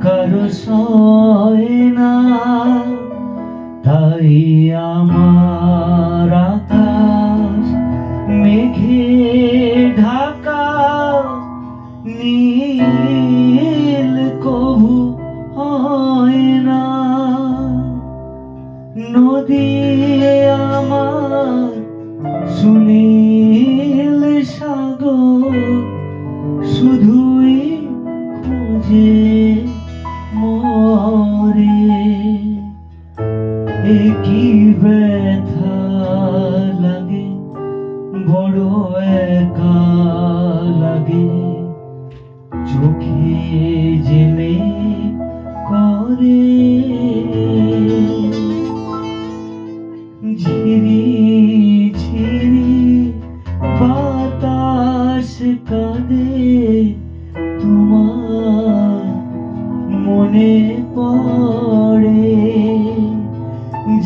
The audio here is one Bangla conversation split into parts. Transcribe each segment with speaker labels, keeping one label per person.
Speaker 1: কারো সয় না, তাই আমার আকাশ মেঘে ঢাকা, নীল কভু হয় না। নদী আমার সুনীল সাগর, শুধুই খুঁজে মরে। কি ব্যথা লাগে, বড় একা লাগে, চোখে জেলে করে। ঝিরি ঝিরি বাতাস কাঁদে, তোমার মনে পড়ে।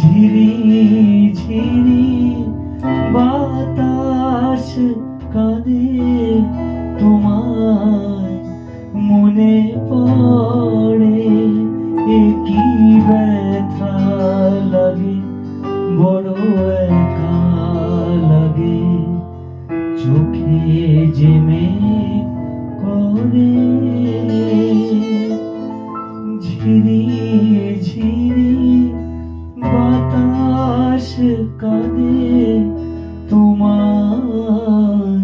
Speaker 1: ঝিরি ঝিরি বাতাস কাঁদে, তোমার মনে পড়ে। কি ব্যথা লাগে, বড় একা লাগে, চোখে জেমে করে। ঝিরি ঝিরি বাতাস কাঁদে, তোমার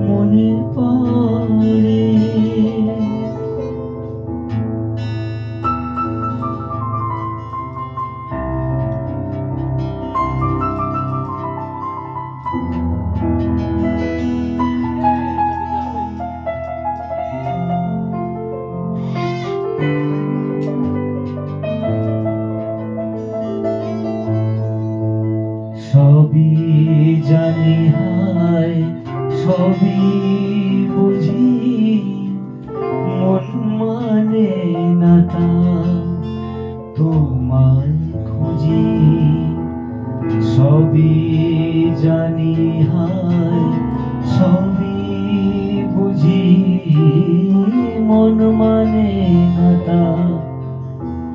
Speaker 1: মনে পড়ে। সবই জানি হায়, সবই বুঝি, মন মানে না তা তোমায় খুঁজি। সবই জানি হায়, সবই বুঝি, মন মানে না তা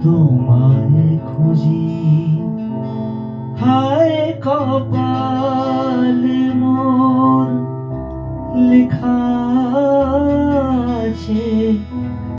Speaker 1: তোমায় খুঁজি। হায় কপাল মোর লেখা আছে,